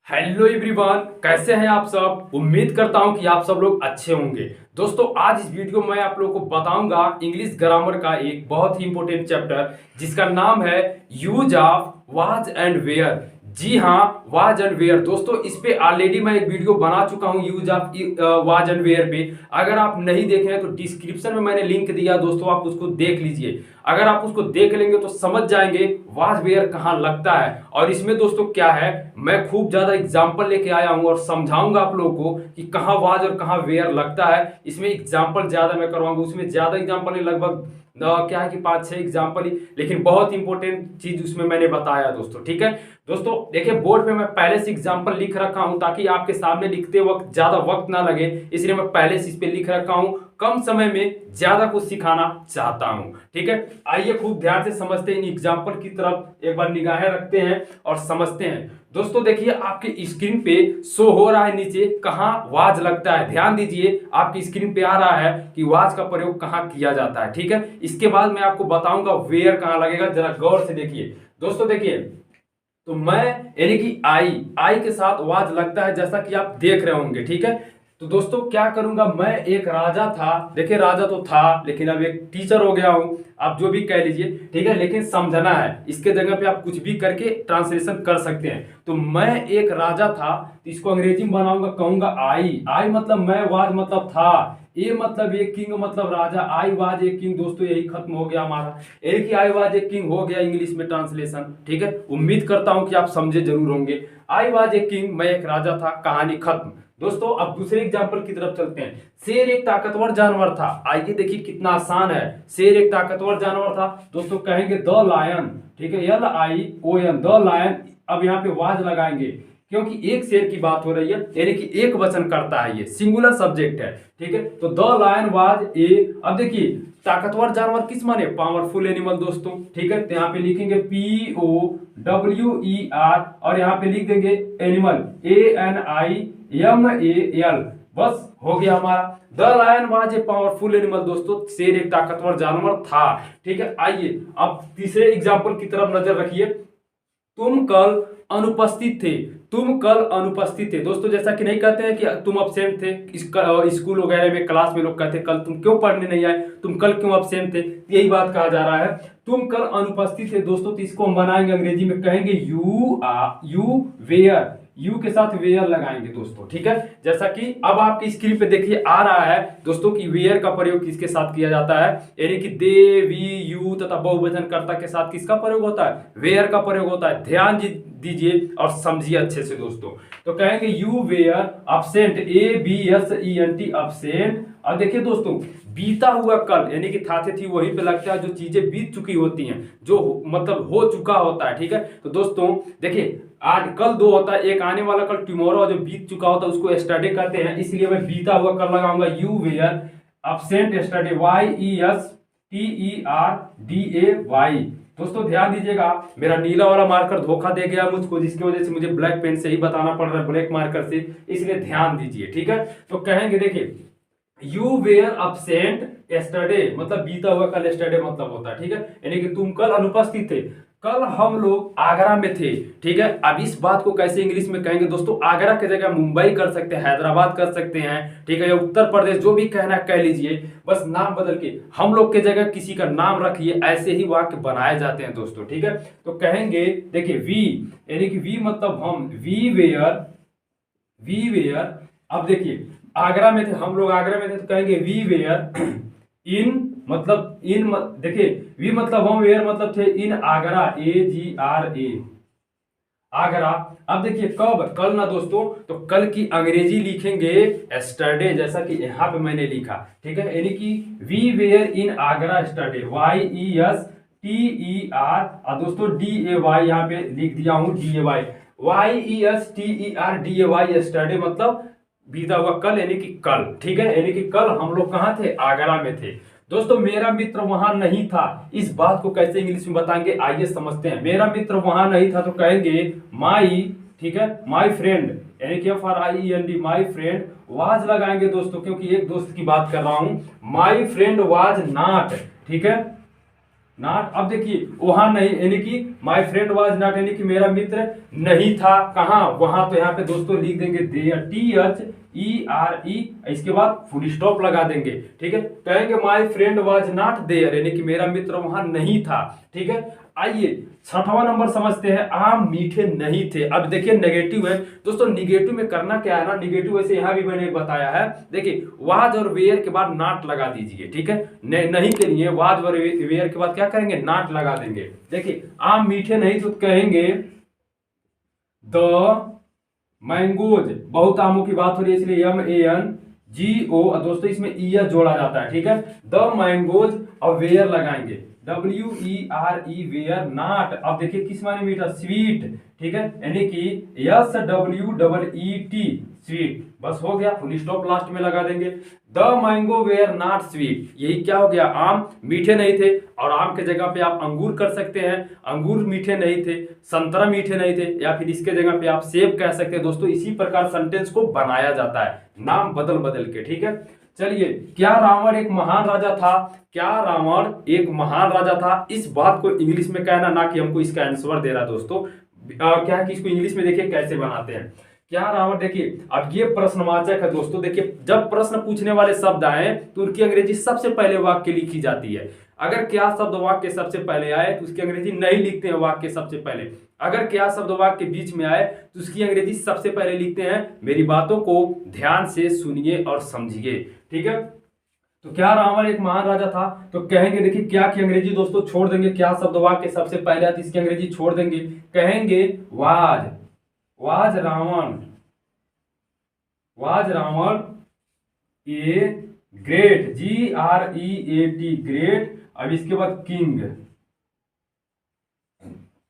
Hello everyone, कैसे हैं आप सब। उम्मीद करता हूं कि आप सब लोग अच्छे होंगे। दोस्तों, आज इस वीडियो में मैं आप लोगों को बताऊंगा इंग्लिश ग्रामर का एक बहुत ही इंपॉर्टेंट चैप्टर जिसका नाम है use of was and where. जी हाँ, वाज एंड वेयर। दोस्तों, इस पे ऑलरेडी मैं एक वीडियो बना चुका हूं use of was and were पे। अगर आप नहीं देखे हैं तो डिस्क्रिप्शन में मैंने लिंक दिया दोस्तों, आप उसको देख लीजिए। अगर आप उसको देख लेंगे तो समझ जाएंगे वाज वेयर कहाँ लगता है। और इसमें दोस्तों क्या है, मैं खूब ज्यादा एग्जाम्पल लेके आया हूं और समझाऊंगा आप लोगों को कि कहाँ वाज और कहाँ वेयर लगता है। इसमें एग्जाम्पल ज्यादा मैं करवाऊंगा, उसमें ज्यादा एग्जाम्पल नहीं, लगभग क्या है कि 5-6 एग्जाम्पल ही, लेकिन बहुत इंपॉर्टेंट चीज उसमें मैंने बताया दोस्तों। ठीक है दोस्तों, देखिए बोर्ड पे मैं पहले से एग्जाम्पल लिख रखा हूं ताकि आपके सामने लिखते वक्त ज्यादा वक्त ना लगे, इसलिए मैं पहले से इस पे लिख रखा हूं। कम समय में ज्यादा कुछ सिखाना चाहता हूं। ठीक है, आइए खूब ध्यान से समझते हैं, इन एग्जाम्पल की तरफ एक बार निगाहें रखते हैं और समझते हैं। दोस्तों देखिए, आपके स्क्रीन पे शो हो रहा है नीचे कहाँ वाज लगता है। ध्यान दीजिए, आपकी स्क्रीन पे आ रहा है कि वाज का प्रयोग कहाँ किया जाता है। ठीक है, इसके बाद मैं आपको बताऊंगा वेयर कहाँ लगेगा। जरा गौर से देखिए दोस्तों, देखिए तो मैं यानी कि आई के साथ वाज लगता है जैसा कि आप देख रहे होंगे। ठीक है, तो दोस्तों क्या करूंगा, मैं एक राजा था। देखिए राजा तो था, लेकिन अब एक टीचर हो गया हूं, आप जो भी कह लीजिए। ठीक है, लेकिन समझना है, इसके जगह पे आप कुछ भी करके ट्रांसलेशन कर सकते हैं। तो मैं एक राजा था, तो इसको अंग्रेजी में बनाऊंगा, कहूंगा आई मतलब मैं, वाज मतलब था, ए मतलब एक किंग मतलब राजा, आई वाज ए किंग। दोस्तों यही खत्म हो गया हमारा, एक ही आई वाज ए किंग हो गया इंग्लिश में ट्रांसलेशन। ठीक है, उम्मीद करता हूं कि आप समझे जरूर होंगे। आई वाज ए किंग, मैं एक राजा था, कहानी खत्म। दोस्तों अब दूसरे एग्जाम्पल की तरफ चलते हैं। शेर एक ताकतवर जानवर था। आइए देखिए कितना आसान है। शेर एक ताकतवर जानवर था, दोस्तों कहेंगे द लायन। ठीक है, LION, द लायन। अब यहाँ पे वाज लगाएंगे क्योंकि एक शेर की बात हो रही है, यानी कि एक वचन करता है, ये सिंगुलर सब्जेक्ट है। ठीक है, तो द लायन वाज ए। अब देखिए ताकतवर जानवर किस माने, पावरफुल एनिमल दोस्तों। ठीक है, तो यहाँ पे लिखेंगे POWER और यहाँ पे लिख देंगे एनिमल ANIMAL। बस हो गया हमारा, the lion was a powerful animal. दोस्तों शेर एक ताकतवर जानवर था। ठीक है, आइए अब तीसरे एग्जाम्पल की तरफ नजर रखिए। तुम कल अनुपस्थित थे। तुम कल अनुपस्थित थे दोस्तों, जैसा कि नहीं कहते हैं कि तुम अब्सेंट थे, स्कूल वगैरह में क्लास में लोग कहते हैं कल तुम क्यों पढ़ने नहीं आए, तुम कल क्यों अब्सेंट थे, यही बात कहा जा रहा है। तुम कल अनुपस्थित थे दोस्तों, तो इसको हम बनाएंगे अंग्रेजी में, कहेंगे यू वेयर। यू के साथ वेयर लगाएंगे दोस्तों। ठीक है, जैसा कि अब आपकी स्क्रीन पे देखिए आ रहा है दोस्तों कि वेयर का प्रयोग किसके साथ किया जाता है, यानी कि दे, वी, यू तथा बहुवचन कर्ता के साथ किसका प्रयोग होता है, वेयर का प्रयोग होता है। ध्यान दीजिए और समझिए अच्छे से दोस्तों। तो कहेंगे you were absent, ABSENT absent. अब देखिए दोस्तों, बीता हुआ कल यानी कि था थे थी वहीं पे लगता है जो चीजें बीत चुकी होती हैं, जो मतलब हो चुका होता है। ठीक है, तो दोस्तों देखिए आज कल दो होता है, एक आने वाला कल टुमारो, जो बीत चुका होता है उसको यस्टरडे कहते हैं, इसलिए मैं बीता हुआ कल लगाऊंगा you were absent yesterday, YESTERDAY। दोस्तों ध्यान दीजिएगा, मेरा नीला वाला मार्कर धोखा दे गया मुझको, जिसकी वजह से मुझे ब्लैक पेन से ही बताना पड़ रहा है, ब्लैक मार्कर से, इसलिए ध्यान दीजिए। ठीक है, तो कहेंगे देखिए यू वेयर अब्सेंट यस्टरडे मतलब बीता हुआ कल, यस्टरडे मतलब होता है। ठीक है, यानी कि तुम कल अनुपस्थित थे, कल हम लोग आगरा में थे। ठीक है, अब इस बात को कैसे इंग्लिश में कहेंगे दोस्तों, आगरा की जगह मुंबई कर सकते हैं, हैदराबाद कर सकते हैं। ठीक है, या उत्तर प्रदेश, जो भी कहना कह लीजिए, बस नाम बदल के हम लोग के जगह किसी का नाम रखिए, ऐसे ही वाक्य बनाए जाते हैं दोस्तों। ठीक है, तो कहेंगे देखिए वी, यानी कि वी मतलब हम, वी वेयर। अब देखिए आगरा में थे, हम लोग आगरा में थे, तो कहेंगे वी वेयर इन मतलब देखिए वी मतलब हम, वेयर मतलब थे, इन आगरा, AGRA आगरा। अब देखिए कब, कल ना दोस्तों, तो कल की अंग्रेजी लिखेंगे एस्टरडे, जैसा कि यहाँ पे मैंने लिखा। ठीक है, यानी कि we were in Agra yesterday, YESTER और दोस्तों DAY यहाँ पे लिख दिया हूँ, DAY, YESTERDAY एस्टरडे मतलब बीता हुआ कल, यानी कि कल। ठीक है, यानी कि कल हम लोग कहाँ थे, आगरा में थे। दोस्तों मेरा मित्र वहां नहीं था, इस बात को कैसे इंग्लिश में बताएंगे, आइए समझते हैं। मेरा मित्र वहां नहीं था, तो कहेंगे माई। ठीक है, माई फ्रेंड, यानी कि FRIEND, माई फ्रेंड वाज लगाएंगे दोस्तों, क्योंकि एक दोस्त की बात कर रहा हूं। My friend was not. ठीक है, नॉट। अब देखिए वहां नहीं, यानी कि माई फ्रेंड वाज नॉट, यानी कि मेरा मित्र नहीं था कहाँ, वहां, तो यहाँ पे दोस्तों लिख देंगे देयर, THERE, इसके बाद फुल स्टॉप लगा देंगे। ठीक है, कहेंगे my friend was not there, यानी कि मेरा मित्र वहां नहीं था। ठीक है, आइए छठवां नंबर समझते हैं, आम मीठे नहीं थे। अब देखिए नेगेटिव है दोस्तों, निगेटिव में करना क्या है ना, निगेटिव वैसे यहाँ भी मैंने बताया है। देखिए वाज और वेयर के बाद नॉट लगा दीजिए। ठीक है, नहीं के लिए वाज और वेयर के बाद क्या करेंगे, नॉट लगा देंगे। देखिए आम मीठे नहीं तो कहेंगे द मैंगोज, बहुत आमों की बात हो रही है इसलिए MANGO, दोस्तों इसमें ईयर जोड़ा जाता है। ठीक है, द मैंगोज और वेयर लगाएंगे, WERE वेयर नॉट। अब देखिए किस माने मीठा, स्वीट। ठीक है, यानी कि SWEET स्वीट, बस हो गया, फुल स्टॉप लास्ट में लगा देंगे। The mango were not sweet, यही क्या हो गया, आम मीठे नहीं थे। और आम के जगह पे आप अंगूर कर सकते हैं, अंगूर मीठे नहीं थे, संतरा मीठे नहीं थे, या फिर इसके जगह पे आप सेब कह सकते हैं। दोस्तों इसी प्रकार सेंटेंस को बनाया जाता है, नाम बदल बदल के। ठीक है, चलिए, क्या रावण एक महान राजा था, क्या रावण एक महान राजा था, इस बात को इंग्लिश में कहना, ना कि हमको इसका आंसर दे रहा दोस्तों। क्या है कि इसको इंग्लिश में देखिए कैसे बनाते हैं, क्या रावण। देखिए अब ये प्रश्नवाचक है दोस्तों, देखिए जब प्रश्न पूछने वाले शब्द आए तो उनकी अंग्रेजी सबसे पहले वाक्य लिखी जाती है। अगर क्या शब्द वाक्य सबसे पहले आए तो उसकी अंग्रेजी नहीं लिखते हैं वाक्य सबसे पहले। अगर क्या शब्द वाक्य बीच में आए तो उसकी अंग्रेजी सबसे पहले लिखते हैं। मेरी बातों को ध्यान से सुनिए और समझिए। ठीक है, तो क्या रावण एक महान राजा था, तो कहेंगे, देखिए क्या की अंग्रेजी दोस्तों छोड़ देंगे, क्या शब्द वाक्य सबसे पहले आती इसकी अंग्रेजी छोड़ देंगे, कहेंगे was Ravan a great, GREAT great. अब इसके बाद किंग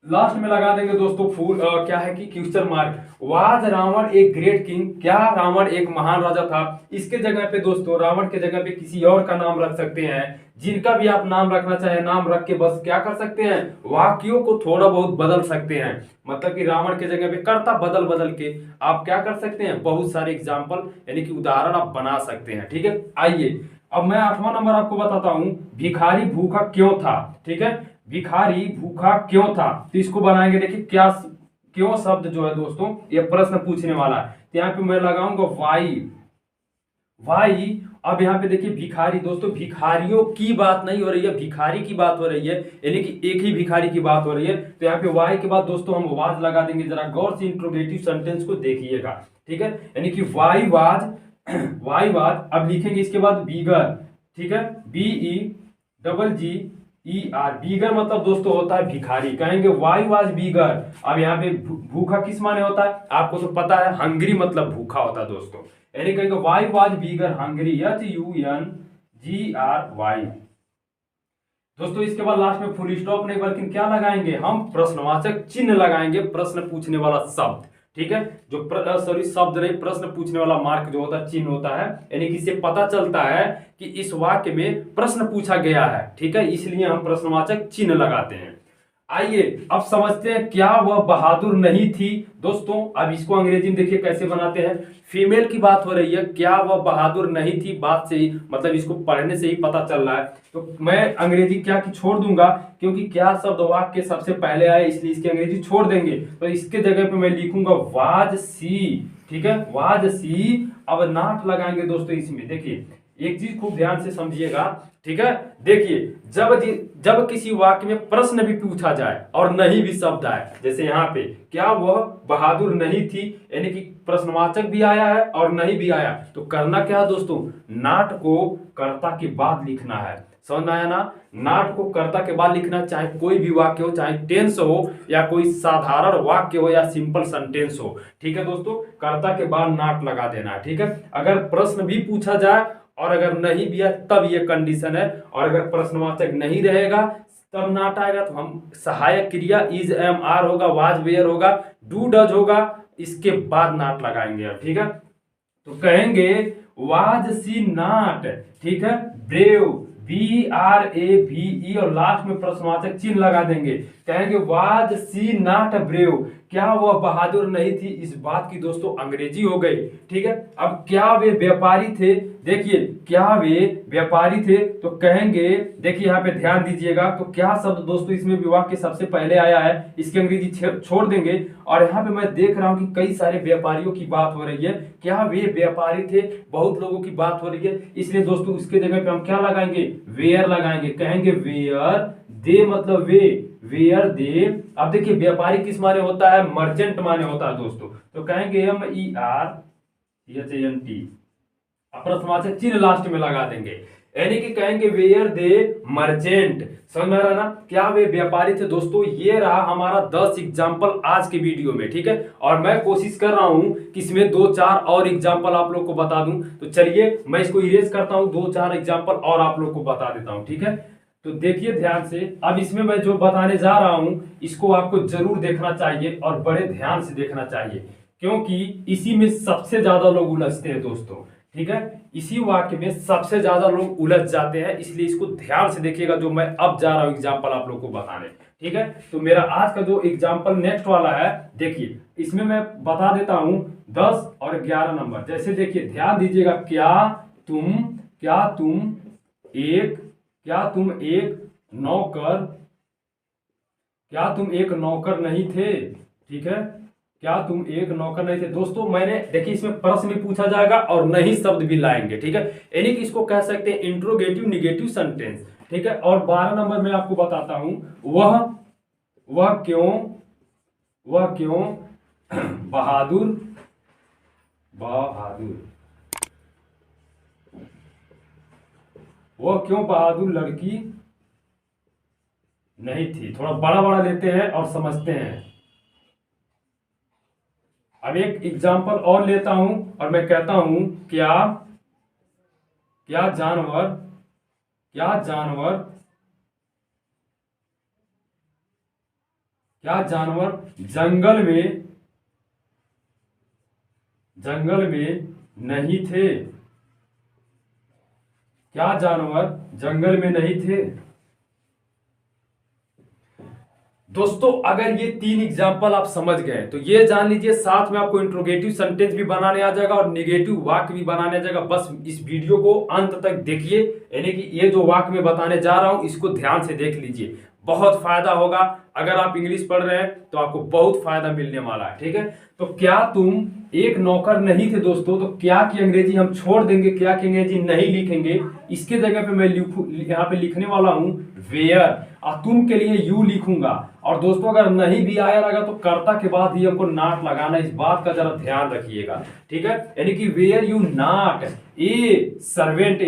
लास्ट में लगा देंगे दोस्तों, फुल क्या है कि क्वेश्चन मार्क। वाज रावण एक ग्रेट किंग, क्या रावण एक महान राजा था। इसके जगह पे दोस्तों रावण के जगह पे किसी और का नाम रख सकते हैं, जिनका भी आप नाम रखना चाहे नाम रख के बस क्या कर सकते हैं, वाक्यों को थोड़ा बहुत बदल सकते हैं। मतलब कि रावण के जगह पे कर्ता बदल बदल के आप क्या कर सकते हैं, बहुत सारे एग्जाम्पल यानी कि उदाहरण आप बना सकते हैं। ठीक है, आइए अब मैं 8वां नंबर आपको बताता हूं, भिखारी भूखा क्यों था। ठीक है, भिखारी भूखा क्यों था, तो इसको बनाएंगे। देखिए क्या क्यों शब्द जो है दोस्तों ये प्रश्न पूछने वाला है, तो यहाँ पे मैं लगाऊंगा वाई। अब यहाँ पे देखिए भिखारी, दोस्तों भिखारियों की बात नहीं हो रही है, भिखारी की बात हो रही है, यानी कि एक ही भिखारी की बात हो रही है। तो यहाँ पे वाई के बाद दोस्तों हम वाज लगा देंगे। जरा गौर से इंट्रोगेटिव सेंटेंस को देखिएगा। ठीक है, यानी कि वाई वाज अब लिखेंगे इसके बाद बीगर। ठीक है, BEGGER, बीगर मतलब दोस्तों होता है भिखारी, कहेंगे वाई वाज बीगर। अब यहाँ पे भूखा किस माने होता है, आपको तो पता है, हंग्री मतलब भूखा होता है दोस्तों, यानी कहेंगे why was bigger hungry, HUNGRY। दोस्तों इसके बाद लास्ट में फुल स्टॉप नहीं बल्कि क्या लगाएंगे, हम प्रश्नवाचक चिन्ह लगाएंगे, प्रश्न पूछने वाला शब्द। ठीक है, जो शब्द नहीं, प्रश्न पूछने वाला मार्क जो होता है, चिन्ह होता है, यानी कि इससे पता चलता है कि इस वाक्य में प्रश्न पूछा गया है। ठीक है, इसलिए हम प्रश्नवाचक चिन्ह लगाते हैं। आइए अब समझते हैं, क्या वह बहादुर नहीं थी। दोस्तों अब इसको अंग्रेजी में देखिए कैसे बनाते हैं, फीमेल की बात हो रही है, क्या वह बहादुर नहीं थी, बात से ही मतलब इसको पढ़ने से ही पता चल रहा है। तो मैं अंग्रेजी क्या की छोड़ दूंगा, क्योंकि क्या शब्द वाक्य सबसे पहले आए इसलिए इसकी अंग्रेजी छोड़ देंगे। तो इसके जगह पे मैं लिखूंगा वाज सी। ठीक है, वाज सी। अब नॉट लगाएंगे दोस्तों इसमें। देखिए एक चीज खूब ध्यान से समझिएगा। ठीक है, देखिए जब किसी वाक्य में प्रश्न भी पूछा जाए और नहीं भी शब्द आए, जैसे यहाँ पे क्या वह बहादुर नहीं थी, यानी कि प्रश्नवाचक भी आया है और नहीं भी आया, तो करना क्या है दोस्तों, नॉट को कर्ता के बाद लिखना है। समझ में आया ना, नॉट को कर्ता के बाद लिखना, चाहे कोई भी वाक्य हो, चाहे टेंस हो या कोई साधारण वाक्य हो या सिंपल सेंटेंस हो। ठीक है दोस्तों, कर्ता के बाद नॉट लगा देना है। ठीक है, अगर प्रश्न भी पूछा जाए और अगर नहीं भी है तब ये कंडीशन है, और अगर प्रश्नवाचक नहीं रहेगा तब नॉट आएगा, तो हम सहायक क्रिया इज एम आर होगा, वाज वेयर होगा, डू डज होगा, इसके बाद नॉट लगाएंगे। ठीक है, तो कहेंगे वाज सी नॉट, ठीक है, ब्रेव, BRAVE, और लास्ट में प्रश्नवाचक चिन्ह लगा देंगे, कहेंगे वाज सी नॉट ब्रेव, क्या वह बहादुर नहीं थी, इस बात की दोस्तों अंग्रेजी हो गई। ठीक है, अब क्या वे व्यापारी थे, देखिए क्या वे व्यापारी थे तो कहेंगे, देखिए यहाँ पे ध्यान दीजिएगा, तो क्या शब्द दोस्तों इसमें विभाग के सबसे पहले आया है, इसकी अंग्रेजी छोड़ देंगे। और यहाँ पे मैं देख रहा हूँ कि कई सारे व्यापारियों की बात हो रही है, क्या वे व्यापारी थे, बहुत लोगों की बात हो रही है, इसलिए दोस्तों उसके जगह पे हम क्या लगाएंगे, वेयर लगाएंगे, कहेंगे वेयर दे मतलब वे, वेयर दे। अब देखिए व्यापारी किस माने होता है, मर्चेंट माने होता है दोस्तों, तो कहेंगे MERCHANT, प्रश्नवाचक चिन्ह लास्ट में लगा देंगे, यानी कि कहेंगे वेयर दे मर्चेंट। समझ में आ रहा ना, क्या वे व्यापारी थे दोस्तों। ये रहा हमारा 10 एग्जाम्पल आज के वीडियो में। ठीक है, और मैं कोशिश कर रहा हूं कि इसमें 2-4 और एग्जाम्पल आप लोग को बता दूं, तो चलिए मैं इसको इरेज करता हूं, 2-4 एग्जाम्पल और आप लोग को बता देता हूं। ठीक है, तो देखिए ध्यान से, अब इसमें मैं जो बताने जा रहा हूं इसको आपको जरूर देखना चाहिए और बड़े ध्यान से देखना चाहिए, क्योंकि इसी में सबसे ज्यादा लोग उलझते हैं दोस्तों। ठीक है, इसी वाक्य में सबसे ज्यादा लोग उलझ जाते हैं, इसलिए इसको ध्यान से देखिएगा जो मैं अब जा रहा हूं एग्जाम्पल आप लोग को बताने। ठीक है, तो मेरा आज का जो एग्जाम्पल नेक्स्ट वाला है, देखिए इसमें मैं बता देता हूं 10 और 11 नंबर। जैसे देखिए ध्यान दीजिएगा, क्या तुम एक नौकर, क्या तुम एक नौकर नहीं थे। ठीक है, क्या तुम एक नौकर नहीं थे दोस्तों। मैंने देखिए इसमें प्रश्न भी पूछा जाएगा और नहीं शब्द भी लाएंगे। ठीक है, यानी कि इसको कह सकते हैं इंट्रोगेटिव निगेटिव सेंटेंस। ठीक है, और 12 नंबर में आपको बताता हूं, वह क्यों बहादुर वह क्यों बहादुर लड़की नहीं थी। थोड़ा बड़ा बड़ा लेते हैं और समझते हैं। अब एक एग्जाम्पल और लेता हूं और मैं कहता हूं, क्या जानवर जंगल में नहीं थे। क्या जानवर जंगल में नहीं थे दोस्तों। अगर ये 3 एग्जाम्पल आप समझ गए तो ये जान लीजिए साथ में आपको इंट्रोगेटिव सेंटेंस भी बनाने आ जाएगा और निगेटिव वाक्य भी बनाने आ जाएगा। बस इस वीडियो को अंत तक देखिए, यानी कि ये जो वाक्य में बताने जा रहा हूं इसको ध्यान से देख लीजिए, बहुत फायदा होगा। अगर आप इंग्लिश पढ़ रहे हैं तो आपको बहुत फायदा मिलने वाला है। ठीक है, तो क्या तुम एक नौकर नहीं थे दोस्तों, तो क्या की अंग्रेजी हम छोड़ देंगे, क्या की अंग्रेजी नहीं लिखेंगे। इसके जगह पे मैं यहाँ पे लिखने वाला हूं वेयर, और तुम के लिए यू लिखूंगा। और दोस्तों अगर नहीं भी आया रहेगा तो कर्ता के बाद ही हमको नॉट लगाना, इस बात का जरा ध्यान रखिएगा। ठीक है, यानी कि were you not a servant,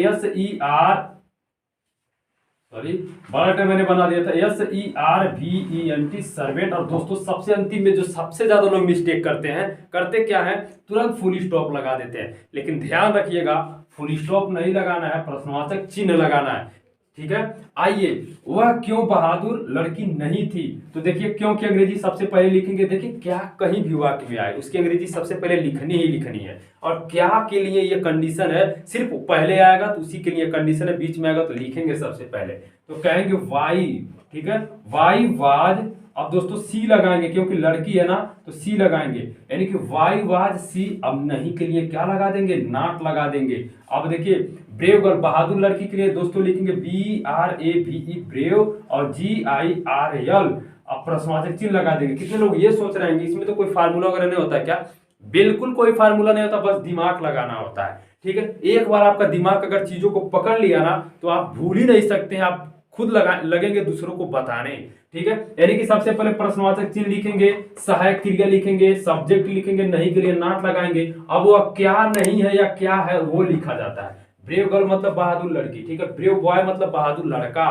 बड़ा टाइम मैंने बना दिया था, SERVENT सर्वेंट। और दोस्तों सबसे अंतिम में जो सबसे ज्यादा लोग मिस्टेक करते क्या है, तुरंत फुल स्टॉप लगा देते हैं। लेकिन ध्यान रखिएगा फुल स्टॉप नहीं लगाना है, प्रश्नवाचक चिन्ह लगाना है। ठीक है, आइए, वह क्यों बहादुर लड़की नहीं थी। तो देखिए क्यों की अंग्रेजी सबसे पहले लिखेंगे, देखिए क्या कहीं भी वाक्य में आए उसकी अंग्रेजी सबसे पहले लिखनी है। और क्या के लिए ये कंडीशन है, सिर्फ पहले आएगा तो उसी के लिए कंडीशन है, बीच में आएगा तो लिखेंगे सबसे पहले, तो कहेंगे वाई। ठीक है, वाई वाज, अब दोस्तों सी लगाएंगे क्योंकि लड़की है ना, तो सी लगाएंगे, यानी कि वाई वाज सी। अब नहीं के लिए क्या लगा देंगे, नॉट लगा देंगे। अब देखिए ब्रेव गर्ल, बहादुर लड़की के लिए दोस्तों लिखेंगे BRAVE ब्रेव, और GIRL, अब प्रश्नवाचक चिन्ह लगा देंगे। कितने लोग ये सोच रहे हैं इसमें तो कोई फार्मूला वगैरह नहीं होता क्या, बिल्कुल कोई फार्मूला नहीं होता, बस दिमाग लगाना होता है। ठीक है, एक बार आपका दिमाग अगर चीजों को पकड़ लिया ना तो आप भूल ही नहीं सकते हैं, आप खुद लगेंगे दूसरों को बताने। ठीक है, यानी कि सबसे पहले प्रश्नवाचक चिन्ह लिखेंगे, सहायक क्रिया लिखेंगे, सब्जेक्ट लिखेंगे, नहीं के लिए नॉट लगाएंगे। अब वह क्या नहीं है या क्या है वो लिखा जाता है। ब्रेव गर्ल मतलब बहादुर लड़की। ठीक है, ब्रेव बॉय मतलब बहादुर लड़का।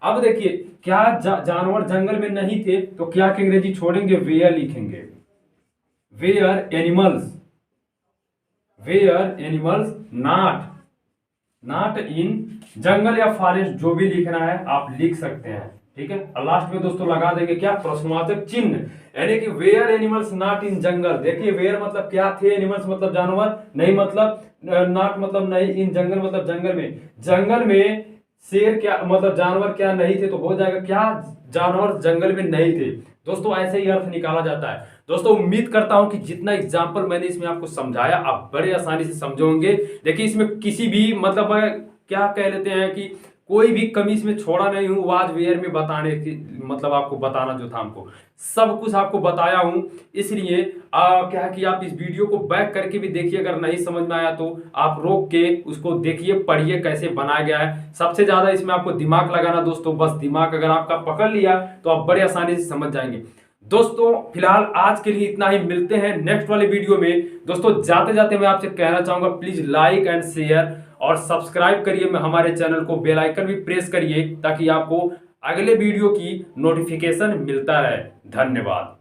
अब देखिए क्या जानवर जंगल में नहीं थे, तो क्या की अंग्रेजी छोड़ेंगे, वेयर लिखेंगे, वेयर एनिमल्स नॉट इन जंगल या फॉरेस्ट, जो भी लिखना है आप लिख सकते हैं। ठीक है, और लास्ट में दोस्तों लगा देंगे क्या, प्रश्नवाचक चिन्ह, यानी कि वेयर एनिमल्स नॉट इन जंगल। देखिए वेयर मतलब क्या थे, एनिमल्स मतलब जानवर, नहीं मतलब नॉट मतलब नहीं, इन जंगल मतलब जंगल में शेर क्या मतलब जानवर क्या नहीं थे, तो हो जाएगा क्या जानवर जंगल में नहीं थे। दोस्तों ऐसे ही अर्थ निकाला जाता है। दोस्तों उम्मीद करता हूं कि जितना एग्जाम्पल मैंने इसमें आपको समझाया आप बड़े आसानी से समझोगे। देखिए इसमें किसी भी मतलब क्या कह लेते हैं कि कोई भी कमी इसमें छोड़ा नहीं हूं, वाज वेयर में बताने की मतलब आपको बताना जो था हमको सब कुछ आपको बताया हूं। इसलिए क्या है कि आप इस वीडियो को बैक करके भी देखिए, अगर नहीं समझ में आया तो आप रोक के उसको देखिए, पढ़िए कैसे बनाया गया है। सबसे ज्यादा इसमें आपको दिमाग लगाना दोस्तों, बस दिमाग अगर आपका पकड़ लिया तो आप बड़े आसानी से समझ जाएंगे। दोस्तों फिलहाल आज के लिए इतना ही, मिलते हैं नेक्स्ट वाले वीडियो में। दोस्तों जाते जाते मैं आपसे कहना चाहूंगा प्लीज लाइक एंड शेयर और सब्सक्राइब करिए मैं हमारे चैनल को, बेल आइकन भी प्रेस करिए ताकि आपको अगले वीडियो की नोटिफिकेशन मिलता रहे। धन्यवाद।